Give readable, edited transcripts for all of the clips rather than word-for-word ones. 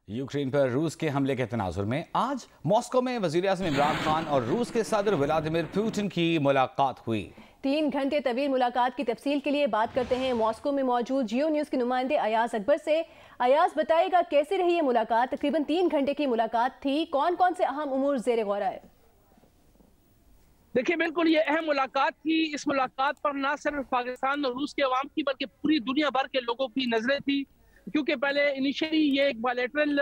Ukraine पर रूस के हमले के तनाजुर में आज मॉस्को में वज़ीर-ए-आज़म इमरान खान और रूस के सदर व्लादिमीर पुतिन की मुलाकात हुई। 3 घंटे तवील मुलाकात की तफसील के लिए बात करते हैं मॉस्को में मौजूद जियो न्यूज़ के नुमाइंदे अयाज अकबर से। अयाज, बताएगा कैसी रही ये मुलाकात? तकरीबन 3 घंटे की मुलाकात थी, कौन कौन से अहम उमूर ज़ेर गौर आए? देखिए, बिल्कुल ये अहम मुलाकात थी। इस मुलाकात पर न सिर्फ पाकिस्तान और रूस के अवाम की बल्कि पूरी दुनिया भर के लोगों की नजरें थी, क्योंकि पहले इनिशियली ये एक बायलैटरल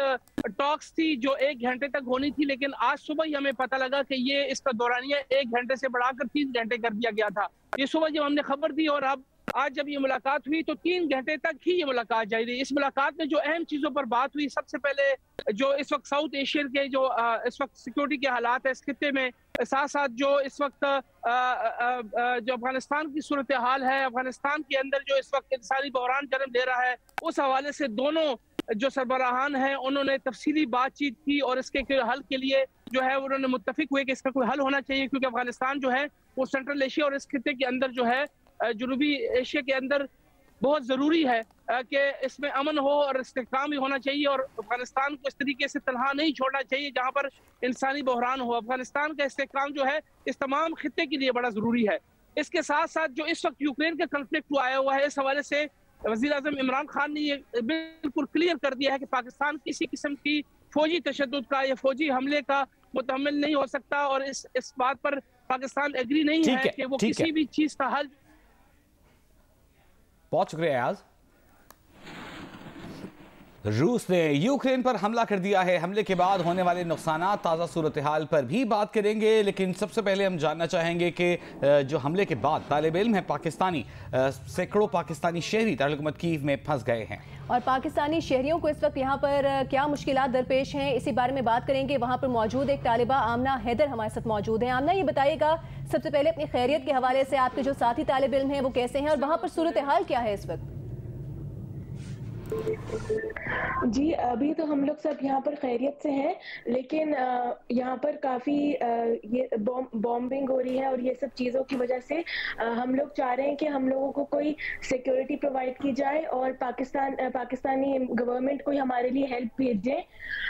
टॉक्स थी जो 1 घंटे तक होनी थी, लेकिन आज सुबह ही हमें पता लगा कि ये इसका दौरानिया 1 घंटे से बढ़ाकर 3 घंटे कर दिया गया था। ये सुबह जब हमने खबर दी और अब आज जब ये मुलाकात हुई तो 3 घंटे तक ही ये मुलाकात जारी रही। इस मुलाकात में जो अहम चीज़ों पर बात हुई, सबसे पहले जो इस वक्त साउथ एशिया के जो इस वक्त सिक्योरिटी के हालात है इस खित्ते में, साथ साथ जो इस वक्त जो अफगानिस्तान की सूरत हाल है, अफगानिस्तान के अंदर जो इस वक्त इंसानी बहरान जन्म ले रहा है, उस हवाले से दोनों जो सरबराहान हैं उन्होंने तफसीली बातचीत की और इसके हल के लिए जो है उन्होंने मुत्तफिक हुए कि इसका कोई हल होना चाहिए, क्योंकि अफगानिस्तान जो है वो सेंट्रल एशिया और इस खित्ते के अंदर जो है जनूबी एशिया के अंदर बहुत ज़रूरी है कि इसमें अमन हो और इस्तेहकाम भी होना चाहिए और अफगानिस्तान को इस तरीके से तनहा नहीं छोड़ना चाहिए जहां पर इंसानी बहरान हो। अफगानिस्तान का इस्तेहकाम जो है इस तमाम खित्ते के लिए बड़ा ज़रूरी है। इसके साथ साथ जो इस वक्त यूक्रेन का कन्फ्लिक्ट आया हुआ है, इस हवाले से वज़ीर-ए-आज़म इमरान खान ने ये बिल्कुल क्लियर कर दिया है कि पाकिस्तान किसी किस्म की फौजी तशद्दुद का या फौजी हमले का मुतहम्मिल नहीं हो सकता और इस बात पर पाकिस्तान एग्री नहीं है कि वो किसी भी चीज़ का हल। बहुत शुक्रिया अयाज। रूस ने यूक्रेन पर हमला कर दिया है। हमले के बाद होने वाले नुकसानात, ताज़ा सूरत हाल पर भी बात करेंगे, लेकिन सबसे पहले हम जानना चाहेंगे कि जो हमले के बाद तालिब इल्म है पाकिस्तानी, सैकड़ों पाकिस्तानी शहरी दारुल-हुकूमत कीव में फंस गए हैं और पाकिस्तानी शहरियों को इस वक्त यहाँ पर क्या मुश्किलात दरपेश हैं, इसी बारे में बात करेंगे। वहाँ पर मौजूद एक तालिबा आमना हैदर हमारे साथ मौजूद है। आमना, ये बताइएगा सबसे पहले अपनी खैरियत के हवाले से, आपके जो साथी तालिब इल्म हैं वो कैसे हैं और वहाँ पर सूरत हाल क्या है इस वक्त? जी, अभी तो हम लोग सब यहाँ पर खैरियत से हैं, लेकिन यहाँ पर काफ़ी ये बॉम्बिंग हो रही है और ये सब चीज़ों की वजह से हम लोग चाह रहे हैं कि हम लोगों को कोई सिक्योरिटी प्रोवाइड की जाए और पाकिस्तानी गवर्नमेंट कोई हमारे लिए हेल्प भेजें,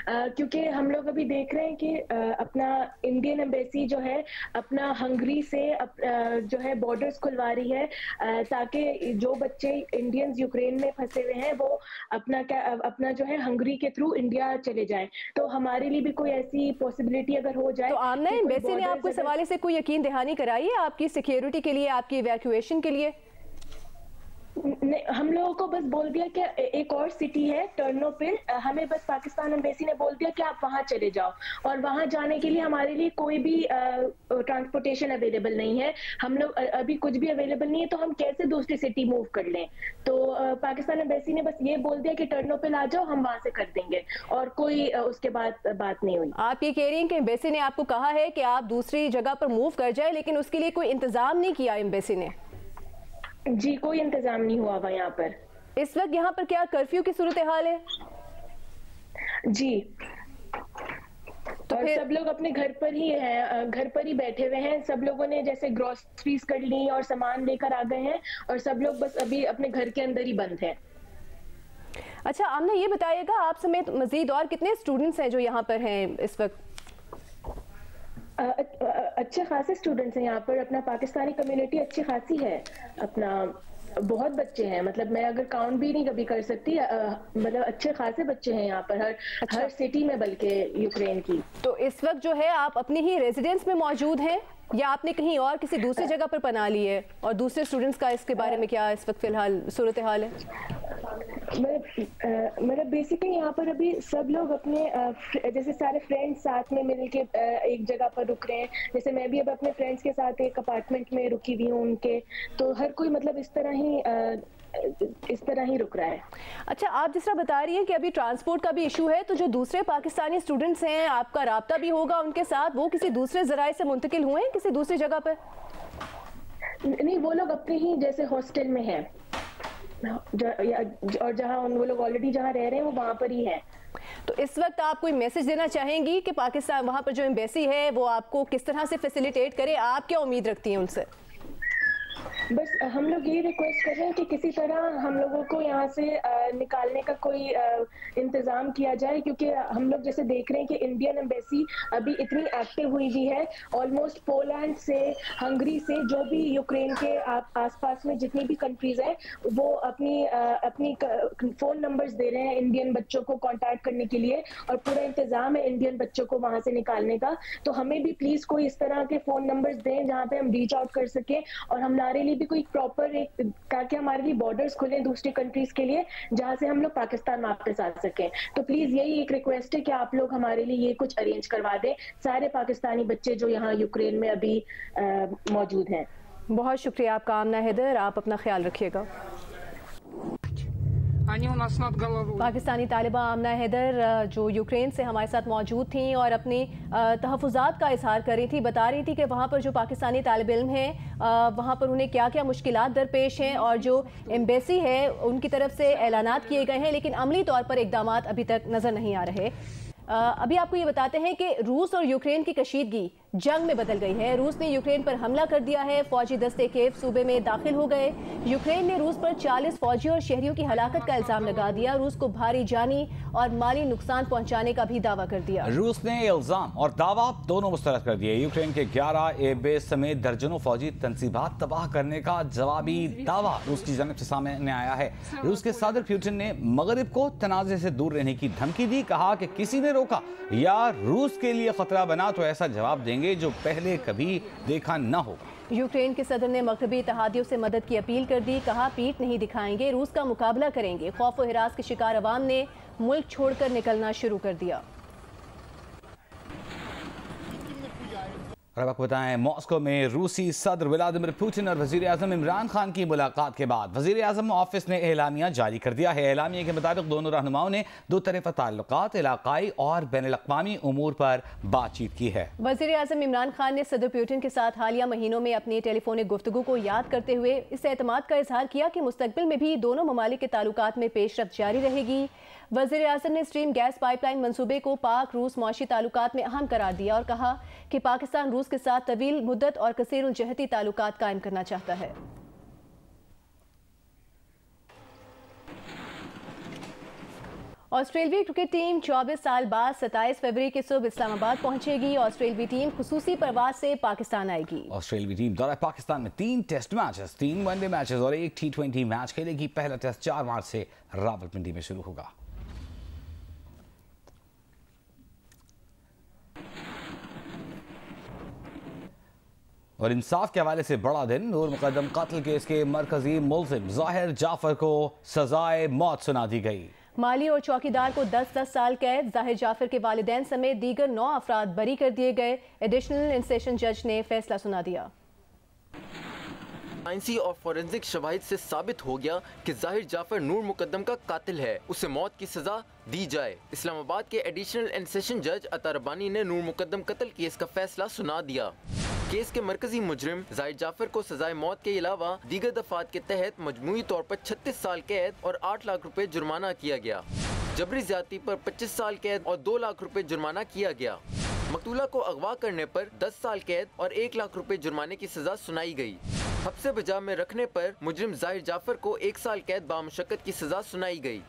क्योंकि हम लोग अभी देख रहे हैं कि अपना इंडियन एम्बेसी जो है अपना हंगरी से जो है बॉर्डर्स खुलवा रही है, ताकि जो बच्चे इंडियंस यूक्रेन में फंसे हुए हैं वो अपना जो है हंगरी के थ्रू इंडिया चले जाएं। तो हमारे लिए भी कोई ऐसी पॉसिबिलिटी अगर हो जाए। तो आमना, एम्बेसी ने आपको इस हवाले से कोई यकीन दहानी कराई है आपकी सिक्योरिटी के लिए, आपकी इवैक्यूएशन के लिए? हम लोगों को बस बोल दिया कि एक और सिटी है टर्नोपिल, हमें बस पाकिस्तान एम्बेसी ने बोल दिया कि आप वहां चले जाओ और वहां जाने के लिए हमारे लिए कोई भी ट्रांसपोर्टेशन अवेलेबल नहीं है। हम लोग अभी कुछ भी अवेलेबल नहीं है, तो हम कैसे दूसरी सिटी मूव कर लें? तो पाकिस्तान एम्बेसी ने बस ये बोल दिया कि टर्नोपिल आ जाओ, हम वहां से कर देंगे और कोई उसके बाद बात नहीं हुई। आप ये कह रही हैं कि एम्बेसी ने आपको कहा है कि आप दूसरी जगह पर मूव कर जाए, लेकिन उसके लिए कोई इंतजाम नहीं किया एम्बेसी ने? जी, कोई इंतजाम नहीं हुआ हुआ यहाँ पर। इस वक्त यहाँ पर क्या कर्फ्यू की सूरत हाल है? जी, तो और सब लोग अपने घर पर ही हैं, घर पर ही बैठे हुए हैं। सब लोगों ने जैसे ग्रोसरीज कर ली और सामान लेकर आ गए हैं और सब लोग बस अभी अपने घर के अंदर ही बंद हैं। अच्छा आमना, ये बताइएगा आप समेत मजीद और कितने स्टूडेंट्स हैं जो यहाँ पर हैं इस वक्त? अच्छे खासे स्टूडेंट्स हैं यहाँ पर, अपना पाकिस्तानी कम्युनिटी अच्छी खासी है, अपना बहुत बच्चे हैं, मतलब मैं अगर काउंट भी नहीं कभी कर सकती, मतलब अच्छे खासे बच्चे हैं यहाँ पर हर सिटी में, बल्कि यूक्रेन की। तो इस वक्त जो है आप अपनी ही रेजिडेंस में मौजूद हैं या आपने कहीं और किसी दूसरी जगह पर पनाह ली है? और दूसरे स्टूडेंट्स का इसके बारे में क्या इस वक्त फिलहाल सूरत हाल है? मतलब बेसिकली यहाँ पर अभी सब लोग अपने जैसे सारे फ्रेंड्स साथ में मिलके एक जगह पर रुक रहे हैं। जैसे मैं भी अब अपने फ्रेंड्स के साथ एक अपार्टमेंट में रुकी हुई हूँ उनके, तो हर कोई मतलब इस तरह ही रुक रहा है। अच्छा, आप जिस तरह बता रही हैं कि अभी ट्रांसपोर्ट का भी इशू है, तो जो दूसरे पाकिस्तानी स्टूडेंट्स हैं आपका राब्ता भी होगा उनके साथ, वो किसी दूसरे जराए से मुंतकिल हुए हैं किसी दूसरी जगह पर? नहीं, वो लोग अपने ही जैसे हॉस्टल में हैं और जहाँ वो लोग ऑलरेडी जहाँ रह रहे हैं वो वहाँ पर ही है। तो इस वक्त आप कोई मैसेज देना चाहेंगी कि पाकिस्तान वहाँ पर जो एम्बेसी है वो आपको किस तरह से फैसिलिटेट करे? आप क्या उम्मीद रखती हैं उनसे? बस हम लोग ये रिक्वेस्ट कर रहे हैं कि किसी तरह हम लोगों को यहाँ से निकालने का कोई इंतजाम किया जाए, क्योंकि हम लोग जैसे देख रहे हैं कि इंडियन एम्बेसी अभी इतनी एक्टिव हुई भी है। ऑलमोस्ट पोलैंड से, हंगरी से, जो भी यूक्रेन के आसपास में जितनी भी कंट्रीज हैं, वो अपनी फोन नंबर्स दे रहे हैं इंडियन बच्चों को कांटेक्ट करने के लिए, और पूरा इंतजाम है इंडियन बच्चों को वहां से निकालने का। तो हमें भी प्लीज कोई इस तरह के फोन नंबर्स दें जहाँ पे हम रीच आउट कर सके, और हमारे लिए भी कोई प्रॉपर ताकि हमारे लिए बॉर्डर्स खुले दूसरी कंट्रीज के लिए, जहां से हम लोग पाकिस्तान वापस आ सकें। तो प्लीज यही एक रिक्वेस्ट है कि आप लोग हमारे लिए ये कुछ अरेंज करवा दें, सारे पाकिस्तानी बच्चे जो यहाँ यूक्रेन में अभी मौजूद हैं। बहुत शुक्रिया आपका आमना हैदर, आप अपना ख्याल रखिएगा। पाकिस्तानी तालिबा आमना हैदर जो यूक्रेन से हमारे साथ मौजूद थी और अपनी तहफ़्फ़ुज़ात का इजहार कर रही थी, बता रही थी कि वहाँ पर जो पाकिस्तानी तालिब इल्म हैं वहाँ पर उन्हें क्या क्या मुश्किलात दरपेश हैं, और जो एम्बेसी है उनकी तरफ से ऐलानात किए गए हैं लेकिन अमली तौर पर इक़दामात अभी तक नज़र नहीं आ रहे। अभी आपको ये बताते हैं कि रूस और यूक्रेन की कशीदगी जंग में बदल गई है। रूस ने यूक्रेन पर हमला कर दिया है, फौजी दस्ते कीव सूबे में दाखिल हो गए। यूक्रेन ने रूस पर 40 फौजियों और शहरियों की हलाकत का इल्जाम लगा दिया। रूस को भारी जानी और माली नुकसान पहुंचाने का भी दावा कर दिया। रूस ने इल्जाम और दावा दोनों मुस्तरद कर दिए। यूक्रेन के 11 एयरबेस समेत दर्जनों फौजी तंसीबात तबाह करने का जवाबी दावा रूस की जानिब से सामने आया है। रूस के सदर पुतिन ने मगरिब को तनाज़े से दूर रहने की धमकी दी, कहा कि किसी ने रोका या रूस के लिए खतरा बना तो ऐसा जवाब देंगे जो पहले कभी देखा न होगा। यूक्रेन के सदर ने मगरबी इत्तेहादियों से मदद की अपील कर दी, कहा पीठ नहीं दिखाएंगे, रूस का मुकाबला करेंगे। खौफ व हिरास के शिकार अवाम ने मुल्क छोड़कर निकलना शुरू कर दिया। और अब आपको बताएं, मॉस्को में रूसी सदर व्लादिमीर पुतिन और वजीर आजम इमरान खान की मुलाकात के बाद वजीर आजम ऑफिस ने एलामिया जारी कर दिया है। एलामिया के मुताबिक दोनों रहनुमाओं ने दो तरफ़ा ताल्लुकात, इलाकाई और बैनुल-अक़वामी उमूर पर बातचीत की है। वजीर आजम इमरान खान ने सदर पुतिन के साथ हालिया महीनों में अपनी टेलीफोनिक गुफ्तगू को याद करते हुए इस एतमाद का इजहार किया कि मुस्तकबिल में भी दोनों ममालिक के ताल्लुकात में पेशरफ्त जारी रहेगी। वज़ीर आज़म ने स्ट्रीम गैस पाइपलाइन मंसूबे को पाक रूस मुआशी ताल्लुकात में अहम करार दिया और कहा कि पाकिस्तान रूस के साथ तवील मुद्दत और कसीरुल जहती ताल्लुकात कायम करना चाहता है। ऑस्ट्रेलियाई क्रिकेट टीम 24 साल बाद 27 फरवरी की सुबह इस्लामाबाद पहुंचेगी। ऑस्ट्रेलियाई टीम खुसूसी परवाज से पाकिस्तान आएगी। ऑस्ट्रेलियाई टीम दौरा पाकिस्तान में 3 टेस्ट मैचेस, 3 वनडे मैचेस और 1 T20 मैच खेलेगी। पहला टेस्ट 4 मार्च से रावलपिंडी में शुरू होगा। और इंसाफ के हवाले से बड़ा दिन, नूर मुकद्दम कत्ल केस के मरकजी मुल्जिम जाहिर जाफर को सजाए मौत सुना दी गई। माली और चौकीदार को 10-10 साल कैद, जाहिर जाफर के वालिदैन समेत दीगर 9 अफराद बरी कर दिए गए। एडिशनल इन सेशन जज ने फैसला सुना दिया। साइंसी और फोरेंसिक शवाहिद से साबित हो गया कि जाहिर जाफर नूर मुकद्दम का कातिल है, उसे मौत की सजा दी जाए। इस्लामाबाद के एडिशनल इन सेशन जज अता रब्बानी ने नूर मुकद्दम कत्ल केस का फैसला सुना दिया। केस के मरकजी मुजरिम जाहिर जाफर को सजाए मौत के अलावा दीगर दफात के तहत मजमूई तौर पर 36 साल कैद और 8 लाख रुपए जुर्माना किया गया। जबरी ज्यादती पर 25 साल कैद और 2 लाख रुपए जुर्माना किया गया। मकतूला को अगवा करने पर 10 साल कैद और 1 लाख रुपए जुर्माने की सजा सुनाई गई। हब्से बजा में रखने पर मुजरिम जाहिर जाफर को 1 साल कैद बामुशक्कत की सजा सुनाई गई।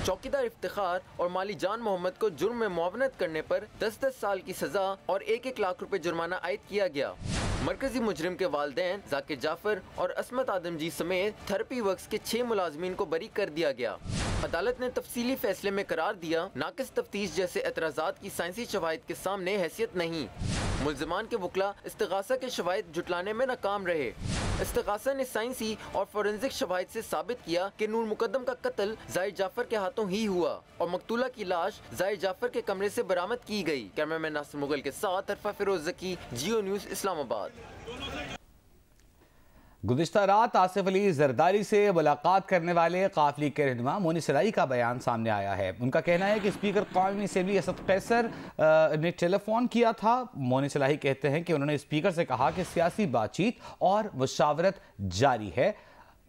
चौकीदार इफ्तिखार और माली जान मोहम्मद को जुर्म में मुआवनत करने पर 10-10 साल की सजा और 1-1 लाख रुपए जुर्माना आयद किया गया। मरकजी मुजरिम के वालिदैन जाकिर जाफर और असमत आदमजी समेत थेरेपी वर्क्स के 6 मुलाजमीन को बरी कर दिया गया। अदालत ने तफसीली फैसले में करार दिया, नाकिस तफ्तीश जैसे एतराज़ात की साइंसी शवाहिद के सामने हैसियत नहीं। मुल्ज़िमान के वकला इस्तिगासा के शवाहिद जुटलाने में नाकाम रहे। इस्तिगासा ने साइंसी और फोरेंसिक शवाहिद से साबित किया कि नूर मुकद्दम का कत्ल जाहिर जाफर के हाथों ही हुआ और मकतूला की लाश जाहिर जाफर के कमरे से बरामद की गई। कैमरामैन नासिर मुगल के साथ अरफा फिरोज ज़की, जियो न्यूज़, इस्लामाबाद। गुज़िश्ता रात आसिफ अली जरदारी से मुलाकात करने वाले काफिले के रहनुमा मोनी सलाई का बयान सामने आया है। उनका कहना है कि स्पीकर कौमी असम्बली असद कैसर ने टेलीफोन किया था। मोनी सलाई कहते हैं कि उन्होंने स्पीकर से कहा कि सियासी बातचीत और मुशावरत जारी है,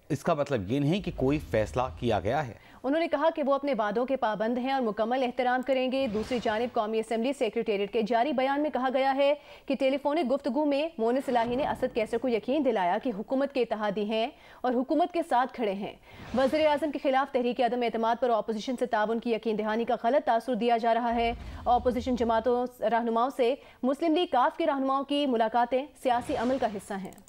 इसका मतलब ये नहीं कि कोई फैसला किया गया है। उन्होंने कहा कि वो अपने वादों के पाबंद हैं और मुकम्मल एहतराम करेंगे। दूसरी जानिब कौमी असम्बली सेक्रेटेरिएट के जारी बयान में कहा गया है कि टेलीफोनिक गुफ्तगू में मोनिस इलाही ने असद कैसर को यकीन दिलाया कि हुकूमत के इत्तेहादी हैं और हुकूमत के साथ खड़े हैं। वज़ीर आज़म के खिलाफ तहरीक अदम एतमाद पर अपोजिशन से ताउन की यकीन दहानी का गलत तासुर दिया जा रहा है। अपोजिशन जमातों रहनुमाओं से मुस्लिम लीग काफ के रहनुमाओं की मुलाकातें सियासी अमल का हिस्सा हैं।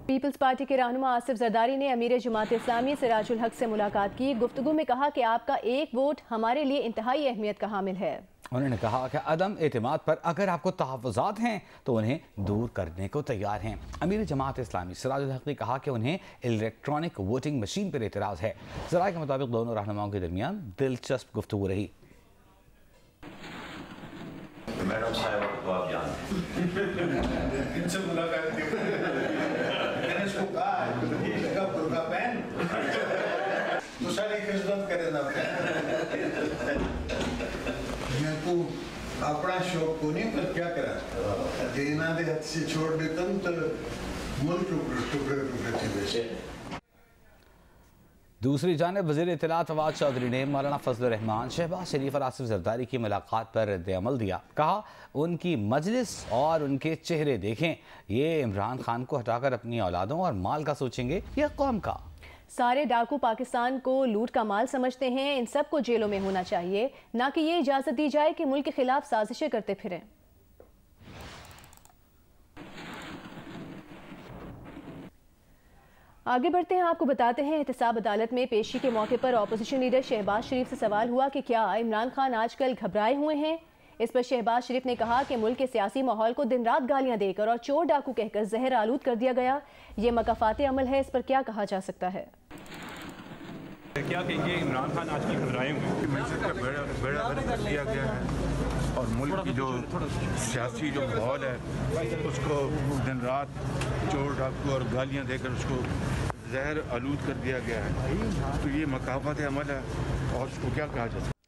पीपल्स पार्टी के रहनुमा आसिफ जरदारी ने अमीर जमात इस्लामी सिराजुल हक से मुलाकात की। गुफ्तगू में कहा कि आपका एक वोट हमारे लिए इंतहाई अहमियत का हामिल है। उन्होंने कहा कि अदम एतमाद पर अगर आपको तहफ़्फ़ुज़ात हैं तो उन्हें दूर करने को तैयार हैं। अमीर जमात इस्लामी सिराजुल हक ने कहा कि उन्हें इलेक्ट्रॉनिक वोटिंग मशीन पर एतराज़ है। ज़राए के मुताबिक दोनों रहनुमाओं के दरमियान दिलचस्प गुफ्तगू रही। मैडम साहब को आप जानते इनसे मुलाकात की मैंने इसको कहा है बुर्का पहन तो सारी खिदमत करे ना मैं को अपना शौक को नहीं पर क्या करा देना दे हाथ से छोड़ देता तो मुल्क टुकड़े थी वैसे। दूसरी जानिब वज़ीर इत्तलात फवाद चौधरी ने मौलाना फजलुर रहमान, शहबाज शरीफ और आसिफ जरदारी की मुलाकात पर रद्द-ए-अमल दिया। कहा उनकी मजलिस और उनके चेहरे देखें, ये इमरान खान को हटाकर अपनी औलादों और माल का सोचेंगे या कौम का। सारे डाकू पाकिस्तान को लूट का माल समझते हैं, इन सबको जेलों में होना चाहिए, ना कि ये इजाज़त दी जाए कि मुल्क के खिलाफ साजिशें करते फिरें। आगे बढ़ते हैं, आपको बताते हैं एहतसाब अदालत में पेशी के मौके पर अपोजिशन लीडर शहबाज शरीफ से सवाल हुआ कि क्या इमरान खान आजकल घबराए हुए हैं। इस पर शहबाज शरीफ ने कहा कि मुल्क के सियासी माहौल को दिन रात गालियां देकर और चोर डाकू कहकर जहर आलूद कर दिया गया। ये मकाफाती अमल है, इस पर क्या कहा जा सकता है। क्या कहेंगे, इमरान खान आजकल घबराए हुए कर दिया गया है और मुल्क की जो सियासी जो माहौल है उसको दिन रात चोर डाकू और गालियां देकर उसको जहर आलूद कर दिया गया है। तो ये मकाफात अमल है और उसको क्या कहा जा सकता है।